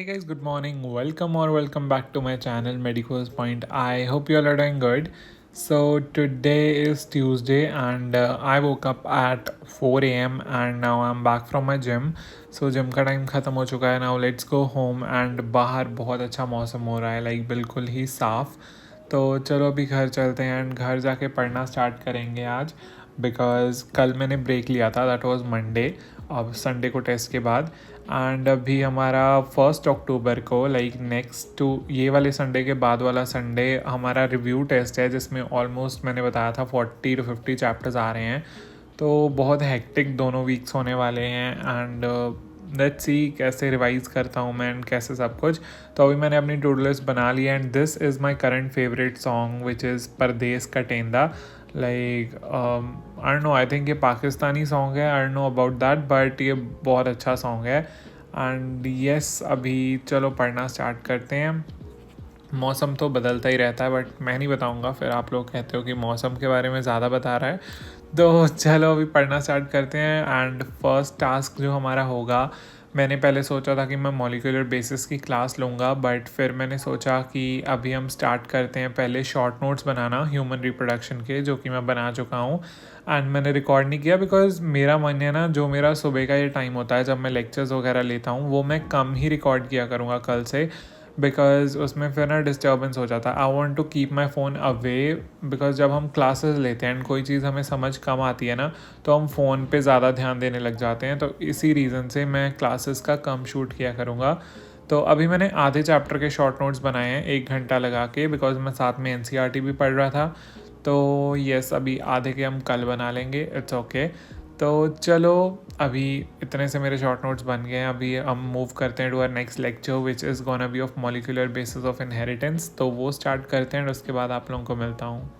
Hey guys, good morning. Welcome back to my channel Medicos Point. I hope you all are doing good. So today is Tuesday and I woke up at 4 a.m. and now I'm back from my gym. So gym का time ख़त्म हो चुका है. Now let's go home and बाहर बहुत अच्छा मौसम हो रहा है, like बिल्कुल ही साफ़. तो चलो अभी घर चलते हैं एंड घर जाके पढ़ना स्टार्ट करेंगे आज, बिकॉज़ कल मैंने ब्रेक लिया था, दैट वाज मंडे, अब संडे को टेस्ट के बाद. एंड अभी हमारा 1 अक्टूबर को, लाइक नेक्स्ट टू ये वाले संडे के बाद वाला संडे हमारा रिव्यू टेस्ट है, जिसमें ऑलमोस्ट मैंने बताया था 40 to 50 चैप्टर्स आ रहे हैं. तो बहुत हेक्टिक दोनों वीक्स होने वाले हैं एंड लेट्स सी कैसे रिवाइज़ करता हूँ मैं एंड कैसे सब कुछ. तो अभी मैंने अपनी टू डू लिस्ट बना ली and this is my current favourite song which is Pardes का टेंदा. Like I don't know, I think ये पाकिस्तानी सॉन्ग है, I don't know about that, but ये बहुत अच्छा सॉन्ग है. एंड येस, अभी चलो पढ़ना स्टार्ट करते हैं. मौसम तो बदलता ही रहता है बट मैं नहीं बताऊंगा, फिर आप लोग कहते हो कि मौसम के बारे में ज़्यादा बता रहा है. तो चलो अभी पढ़ना स्टार्ट करते हैं. एंड फर्स्ट टास्क जो हमारा होगा, मैंने पहले सोचा था कि मैं मॉलिक्यूलर बेसिस की क्लास लूँगा, बट फिर मैंने सोचा कि अभी हम स्टार्ट करते हैं पहले शॉर्ट नोट्स बनाना ह्यूमन रिप्रोडक्शन के, जो कि मैं बना चुका हूँ. एंड मैंने रिकॉर्ड नहीं किया बिकॉज मेरा मन है ना, जो मेरा सुबह का ये टाइम होता है जब मैं लेक्चर्स वगैरह लेता हूँ, वो मैं कम ही रिकॉर्ड किया करूँगा कल से, बिकॉज़ उसमें फिर ना डिस्टर्बेंस हो जाता है. I want to keep my phone away, because जब हम क्लासेस लेते हैं एंड कोई चीज़ हमें समझ कम आती है ना, तो हम फ़ोन पे ज़्यादा ध्यान देने लग जाते हैं. तो इसी रीज़न से मैं क्लासेस का कम शूट किया करूँगा. तो अभी मैंने आधे चैप्टर के शॉर्ट नोट्स बनाए हैं 1 घंटा लगा के, बिकॉज मैं साथ में NCERT भी पढ़ रहा था. तो येस, अभी आधे के हम कल बना लेंगे, इट्स ओके. तो चलो अभी इतने से मेरे शॉर्ट नोट्स बन गए हैं. अभी हम मूव करते हैं to our next lecture which is gonna be of molecular basis of inheritance. तो वो स्टार्ट करते हैं और उसके बाद आप लोगों को मिलता हूँ.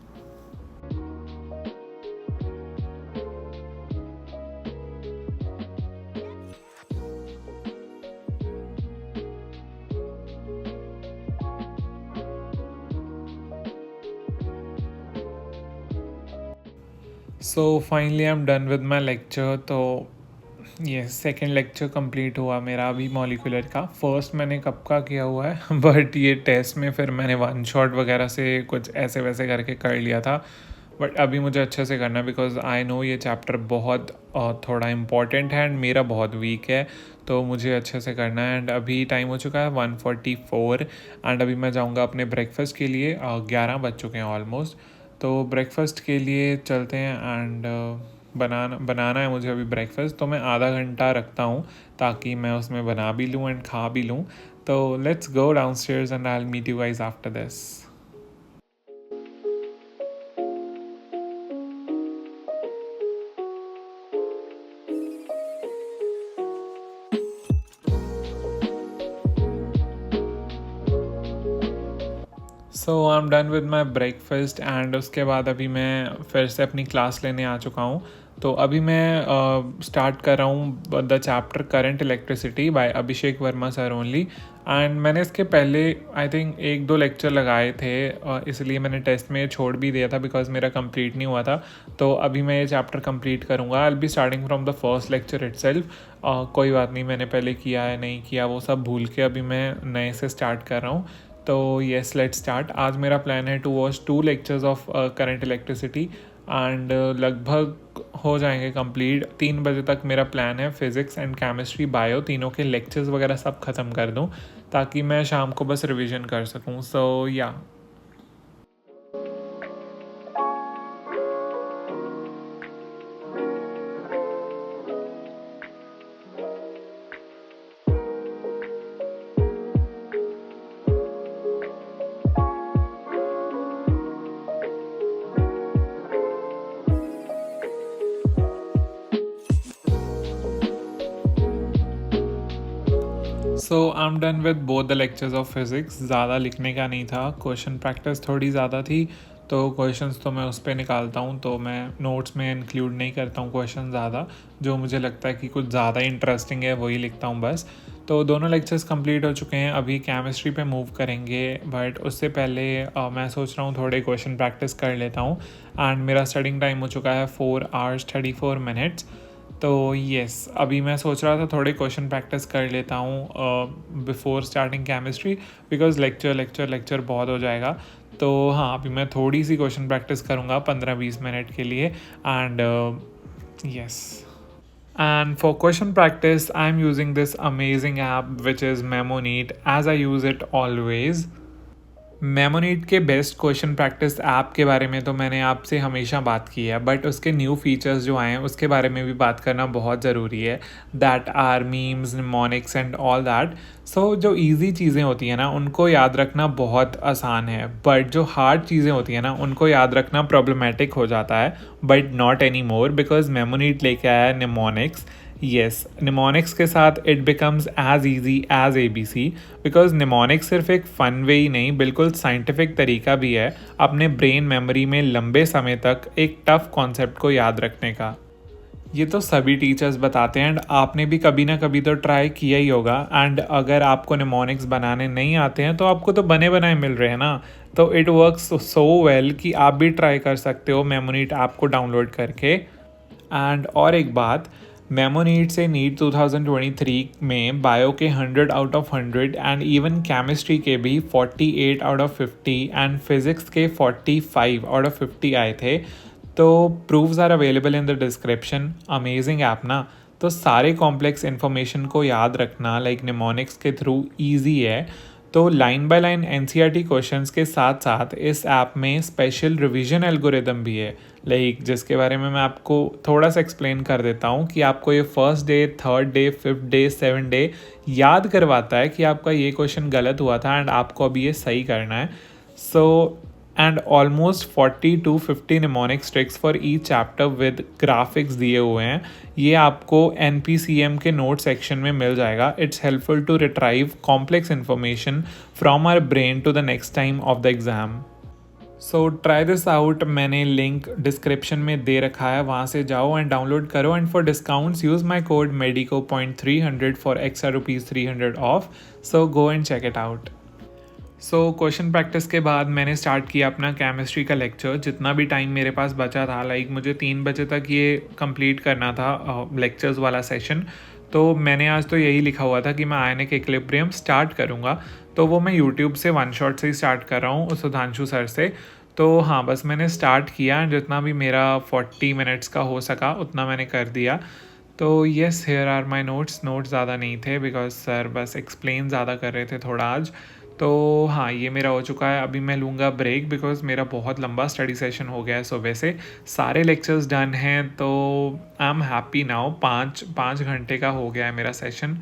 So finally I am done with my lecture. तो ये सेकेंड लेक्चर कंप्लीट हुआ मेरा अभी मॉलिक्यूलर का. फर्स्ट मैंने कब का किया हुआ है बट ये टेस्ट में फिर मैंने वन शॉट वगैरह से कुछ ऐसे वैसे करके कर लिया था. बट अभी मुझे अच्छे से करना है बिकॉज आई नो ये चैप्टर बहुत थोड़ा इम्पॉर्टेंट है एंड मेरा बहुत वीक है, तो मुझे अच्छे से करना है. एंड अभी टाइम हो चुका है 1:44 एंड अभी मैं जाऊँगा अपने ब्रेकफास्ट के लिए. 11 बज चुके हैं ऑलमोस्ट. तो ब्रेकफास्ट के लिए चलते हैं एंड बनाना है मुझे अभी ब्रेकफास्ट. तो मैं आधा घंटा रखता हूँ ताकि मैं उसमें बना भी लूँ एंड खा भी लूँ. तो let's go downstairs and I will meet you guys after this. So I am done with my breakfast and उसके बाद अभी मैं फिर से अपनी क्लास लेने आ चुका हूँ. तो अभी मैं स्टार्ट कर रहा हूँ the chapter current electricity bye Abhishek Verma sir only. And मैंने इसके पहले आई थिंक 1-2 लेक्चर लगाए थे, इसलिए मैंने टेस्ट में छोड़ भी दिया था बिकॉज मेरा कंप्लीट नहीं हुआ था. तो अभी मैं ये चैप्टर कंप्लीट करूँगा. I will be starting from the first lecture itself. कोई बात नहीं, मैंने पहले किया है नहीं किया वो सब भूल के अभी मैं नए से स्टार्ट कर रहा हूँ. तो येस, लेट्स स्टार्ट. आज मेरा प्लान है to watch 2 lectures of current electricity and लगभग हो जाएंगे कंप्लीट. 3 बजे तक मेरा प्लान है फिज़िक्स एंड केमिस्ट्री बायो तीनों के लेक्चर्स वगैरह सब ख़त्म कर दूं ताकि मैं शाम को बस रिवीजन कर सकूं. So yeah so I am done with both the lectures of physics. ज़्यादा लिखने का नहीं था, क्वेश्चन प्रैक्टिस थोड़ी ज़्यादा थी, तो क्वेश्चंस तो मैं उस पर निकालता हूँ. तो मैं नोट्स में इंक्लूड नहीं करता हूँ क्वेश्चन ज़्यादा. जो मुझे लगता है कि कुछ ज़्यादा इंटरेस्टिंग है वही लिखता हूँ बस. तो दोनों लेक्चर्स कंप्लीट हो चुके हैं. अभी केमिस्ट्री पे मूव करेंगे, बट उससे पहले मैं सोच रहा हूँ थोड़े क्वेश्चन प्रैक्टिस कर लेता हूँ. एंड मेरा स्टडिंग टाइम हो चुका है 4 hours 34 minutes. तो यस, अभी मैं सोच रहा था थोड़े क्वेश्चन प्रैक्टिस कर लेता हूँ before starting chemistry, because lecture lecture lecture बहुत हो जाएगा। तो हाँ, अभी मैं थोड़ी सी क्वेश्चन प्रैक्टिस करूँगा 15-20 मिनट के लिए। And yes, and for question practice I'm using this amazing app which is Memoneat, as I use it always. Memonit के बेस्ट क्वेश्चन प्रैक्टिस ऐप के बारे में तो मैंने आपसे हमेशा बात की है, बट उसके न्यू फीचर्स जो आए हैं उसके बारे में भी बात करना बहुत ज़रूरी है। That are memes, mnemonics and all that. So जो इजी चीज़ें होती हैं ना उनको याद रखना बहुत आसान है, बट जो हार्ड चीज़ें होती हैं ना उनको याद रखना प्रॉब्लमेटिक हो जाता है। But not any more, because मेमोनीट लेके आया है निमोनिक्स। येस, निमोनिक्स के साथ it becomes as easy as ABC, because mnemonics सिर्फ एक फ़न वे ही नहीं, बिल्कुल साइंटिफिक तरीका भी है अपने ब्रेन मेमोरी में लंबे समय तक एक टफ कॉन्सेप्ट को याद रखने का। ये तो सभी टीचर्स बताते हैं एंड आपने भी कभी ना कभी तो ट्राई किया ही होगा। एंड अगर आपको निमोनिक्स बनाने नहीं आते हैं तो आपको तो बने बनाए मिल रहे हैं ना। तो इट वर्क्स सो वेल कि आप भी ट्राई कर सकते हो मेमोनीट ऐप को डाउनलोड करके। एंड और एक बात, मेमोनीट से नीट 2023 में बायो के 100 out of 100 and even chemistry के भी 48 आउट ऑफ 50 एंड फिज़िक्स के 45 आउट ऑफ 50 आए थे। तो proofs are available in the description. Amazing app ना। तो सारे कॉम्प्लेक्स इन्फॉर्मेशन को याद रखना लाइक निमोनिक्स के थ्रू ईजी है। तो line by line NCERT questions के साथ साथ इस ऐप में स्पेशल रिवीजन एल्गोरिदम भी है, लाइक जिसके बारे में मैं आपको थोड़ा सा एक्सप्लेन कर देता हूँ कि आपको ये first day, third day, fifth day, 7th day याद करवाता है कि आपका ये क्वेश्चन गलत हुआ था एंड आपको अभी ये सही करना है। So and almost 40 to 50 mnemonics tricks for each chapter with graphics दिए हुए हैं। ये आपको NPCM के नोट सेक्शन में मिल जाएगा। It's helpful to retrieve complex information from our brain to the next time of the exam. So try this out, मैंने लिंक डिस्क्रिप्शन में दे रखा है, वहाँ से जाओ एंड डाउनलोड करो। And for discounts use my code MEDICO.300 for extra ₹300 off. So go and check it out. So question practice के बाद मैंने स्टार्ट किया अपना केमिस्ट्री का लेक्चर। जितना भी टाइम मेरे पास बचा था, लाइक मुझे 3 बजे तक ये कंप्लीट करना था लेक्चर्स वाला सेशन। तो मैंने आज तो यही लिखा हुआ था कि मैं आयनिक इक्विलिब्रियम स्टार्ट करूँगा। तो वो मैं यूट्यूब से वन शॉट से ही स्टार्ट कर रहा हूँ सुधांशु सर से। तो हाँ, बस मैंने स्टार्ट किया एंड जितना भी मेरा 40 मिनट्स का हो सका उतना मैंने कर दिया। तो yes, here are my notes ज़्यादा नहीं थे बिकॉज सर बस एक्सप्लेन ज़्यादा कर रहे थे थोड़ा आज। तो हाँ, ये मेरा हो चुका है। अभी मैं लूँगा ब्रेक बिकॉज मेरा बहुत लंबा स्टडी सेशन हो गया है सुबह से। सारे लेक्चर्स डन हैं तो आई एम हैप्पी नाउ। 5 घंटे का हो गया है मेरा session.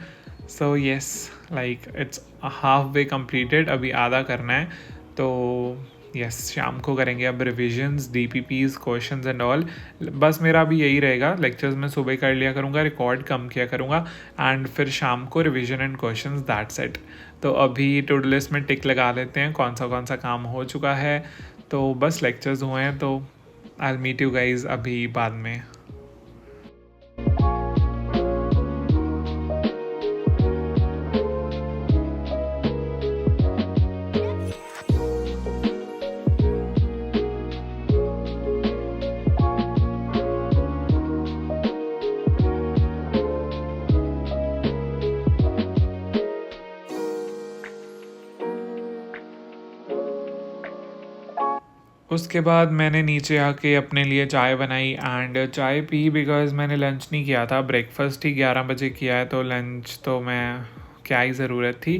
So yes, like it's half way completed, अभी आधा करना है। तो यस, शाम को करेंगे अब revisions, DPPs, questions and all. बस मेरा अभी यही रहेगा, लेक्चर्स में सुबह कर लिया करूँगा, रिकॉर्ड कम किया करूँगा एंड फिर शाम को revision and questions, that's it. तो अभी टू डू लिस्ट में टिक लगा लेते हैं कौन सा काम हो चुका है। तो बस लेक्चर्स हुए हैं, तो I will meet you guys अभी बाद में। उसके बाद मैंने नीचे आके अपने लिए चाय बनाई एंड चाय पी बिकॉज़ मैंने लंच नहीं किया था। ब्रेकफास्ट ही 11 बजे किया है, तो लंच तो मैं क्या ही ज़रूरत थी।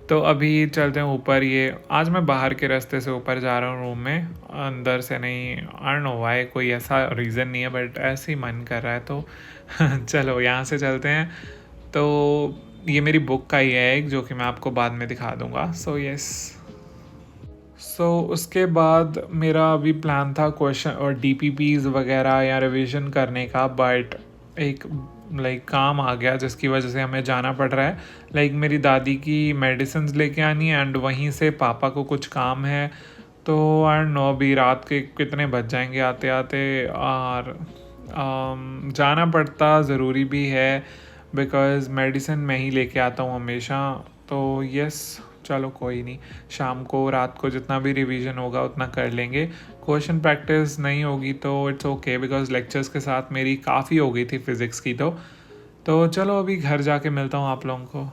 तो अभी चलते हैं ऊपर। ये आज मैं बाहर के रास्ते से ऊपर जा रहा हूँ रूम में, अंदर से नहीं। आई डोंट नो व्हाई, कोई ऐसा रीज़न नहीं है बट ऐसे ही मन कर रहा है तो चलो यहाँ से चलते हैं। तो ये मेरी बुक का ही है एक, जो कि मैं आपको बाद में दिखा दूँगा। So yes. सो उसके बाद मेरा अभी प्लान था क्वेश्चन और DPPs वगैरह या रिवीजन करने का, बट एक लाइक काम आ गया जिसकी वजह से हमें जाना पड़ रहा है। लाइक मेरी दादी की मेडिसिन्स लेके आनी है एंड वहीं से पापा को कुछ काम है। तो आई डोंट नो अभी रात के कितने बज जाएंगे आते आते, और जाना पड़ता ज़रूरी भी है बिकॉज़ मेडिसिन मैं ही लेके आता हूँ हमेशा। तो यस, चलो कोई नहीं, शाम को रात को जितना भी रिवीजन होगा उतना कर लेंगे। क्वेश्चन प्रैक्टिस नहीं होगी तो इट्स ओके, बिकॉज लेक्चर्स के साथ मेरी काफ़ी हो गई थी फिज़िक्स की। तो चलो अभी घर जाके मिलता हूँ आप लोगों को।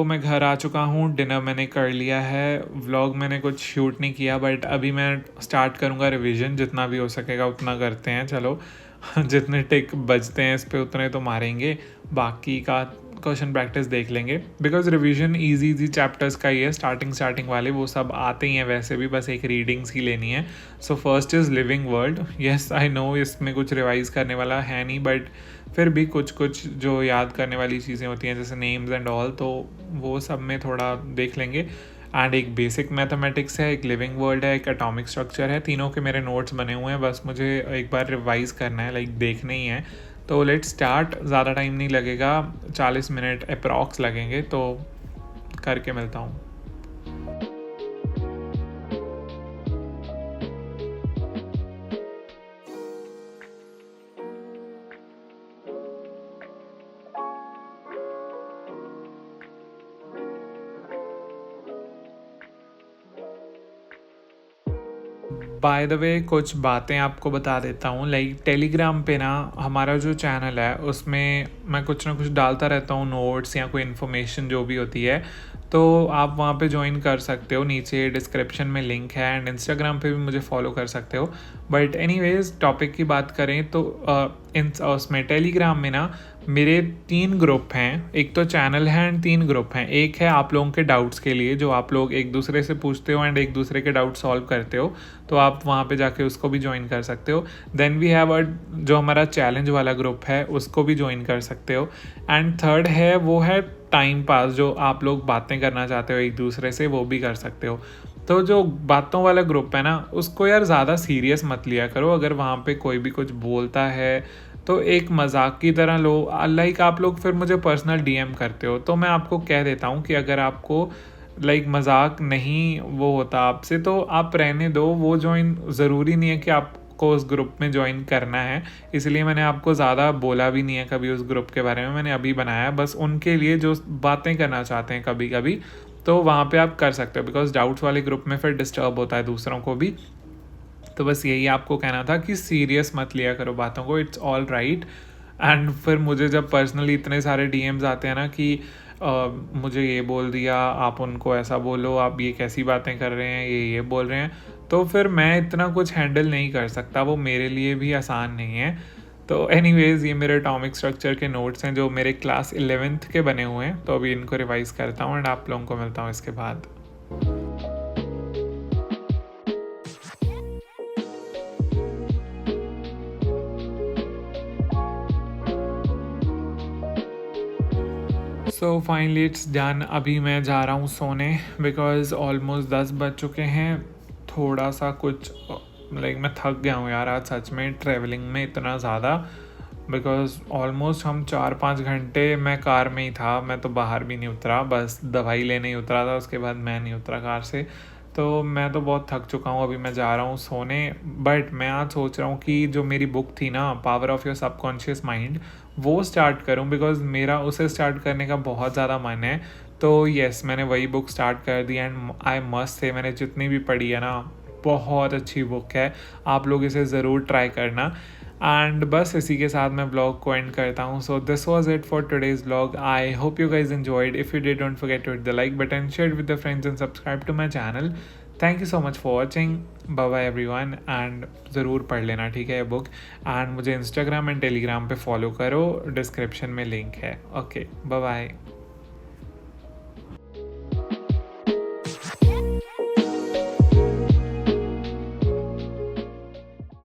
मैं घर आ चुका हूँ, डिनर मैंने कर लिया है, व्लॉग मैंने कुछ शूट नहीं किया, बट अभी मैं स्टार्ट करूँगा रिवीजन, जितना भी हो सकेगा उतना करते हैं। चलो जितने टिक बजते हैं इस पे उतने तो मारेंगे, बाकी का क्वेश्चन प्रैक्टिस देख लेंगे, बिकॉज रिवीजन इजी चैप्टर्स का ही है, स्टार्टिंग वाले वो सब आते ही हैं वैसे भी, बस एक रीडिंग्स की लेनी है। First is living world. Yes I know इसमें कुछ रिवाइज करने वाला है नहीं, बट फिर भी कुछ जो याद करने वाली चीज़ें होती हैं जैसे नेम्स एंड ऑल, तो वो सब में थोड़ा देख लेंगे। एंड एक बेसिक मैथमेटिक्स है, एक लिविंग वर्ल्ड है, एक एटॉमिक स्ट्रक्चर है, तीनों के मेरे नोट्स बने हुए हैं, बस मुझे एक बार रिवाइज़ करना है, लाइक देखने ही है। तो लेट्स स्टार्ट, ज़्यादा टाइम नहीं लगेगा, 40 मिनट अप्रॉक्स लगेंगे, तो करके मिलता हूँ। बाय द वे कुछ बातें आपको बता देता हूँ, लाइक टेलीग्राम पे ना हमारा जो चैनल है उसमें मैं कुछ ना कुछ डालता रहता हूँ, नोट्स या कोई इन्फॉर्मेशन जो भी होती है, तो आप वहाँ पे ज्वाइन कर सकते हो, नीचे डिस्क्रिप्शन में लिंक है। एंड इंस्टाग्राम पे भी मुझे फॉलो कर सकते हो। बट एनीवेज टॉपिक की बात करें तो उसमें टेलीग्राम में ना मेरे 3 ग्रुप हैं, एक तो चैनल है एंड 3 ग्रुप हैं। एक है आप लोगों के डाउट्स के लिए, जो आप लोग एक दूसरे से पूछते हो एंड एक दूसरे के डाउट सॉल्व करते हो, तो आप वहाँ पे जाके उसको भी ज्वाइन कर सकते हो। देन वी हैव जो हमारा चैलेंज वाला ग्रुप है उसको भी ज्वाइन कर सकते हो। एंड थर्ड है वो है टाइम पास, जो आप लोग बातें करना चाहते हो एक दूसरे से, वो भी कर सकते हो। तो जो बातों वाला ग्रुप है ना उसको यार ज़्यादा सीरियस मत लिया करो, अगर वहाँ पे कोई भी कुछ बोलता है तो एक मजाक की तरह लो। लाइक आप लोग फिर मुझे पर्सनल डीएम करते हो, तो मैं आपको कह देता हूँ कि अगर आपको लाइक मजाक नहीं वो होता आपसे तो आप रहने दो, वो ज्वाइन ज़रूरी नहीं है कि आपको उस ग्रुप में ज्वाइन करना है। इसलिए मैंने आपको ज़्यादा बोला भी नहीं है कभी उस ग्रुप के बारे में, मैंने अभी बनाया बस उनके लिए जो बातें करना चाहते हैं कभी कभी, तो वहाँ पे आप कर सकते हो, बिकॉज डाउट्स वाले ग्रुप में फिर डिस्टर्ब होता है दूसरों को भी। तो बस यही आपको कहना था कि सीरियस मत लिया करो बातों को, इट्स ऑल राइट। एंड फिर मुझे जब पर्सनली इतने सारे डीएम्स आते हैं ना कि मुझे ये बोल दिया, आप उनको ऐसा बोलो, आप ये कैसी बातें कर रहे हैं, ये बोल रहे हैं, तो फिर मैं इतना कुछ हैंडल नहीं कर सकता, वो मेरे लिए भी आसान नहीं है। तो एनीवेज ये मेरे एटॉमिक स्ट्रक्चर के नोट्स हैं जो मेरे क्लास 11th के बने हुए हैं, तो अभी इनको रिवाइज करता हूँ एंड आप लोगों को मिलता हूँ इसके बाद। सो फाइनली इट्स डन, अभी मैं जा रहा हूँ सोने, बिकॉज ऑलमोस्ट 10 बज चुके हैं। थोड़ा सा कुछ लाइक मैं थक गया हूँ यार आज सच में, ट्रैवलिंग में इतना ज़्यादा, बिकॉज ऑलमोस्ट हम 4-5 घंटे, मैं कार में ही था, मैं तो बाहर भी नहीं उतरा, बस दवाई लेने ही उतरा था, उसके बाद मैं नहीं उतरा कार से। तो मैं तो बहुत थक चुका हूँ, अभी मैं जा रहा हूँ सोने। बट मैं आज सोच रहा हूँ कि जो मेरी बुक थी ना, power of your subconscious mind, वो स्टार्ट करूँ, बिकॉज मेरा उसे स्टार्ट करने का बहुत ज़्यादा मन है। तो येस मैंने वही बुक स्टार्ट कर दी एंड आई मस्ट से मैंने जितनी भी पढ़ी है ना, बहुत अच्छी बुक है, आप लोग इसे ज़रूर ट्राई करना। एंड बस इसी के साथ मैं ब्लॉग को एंड करता हूँ। So this was it for today's blog. I hope you guys enjoyed. If you did, don't forget to hit the like button, share it with your friends and subscribe to my channel. Thank you so much for watching. Bye bye everyone. And ज़रूर पढ़ लेना ठीक है ये book. And मुझे Instagram and Telegram पे follow करो, description में लिंक है। Okay bye bye.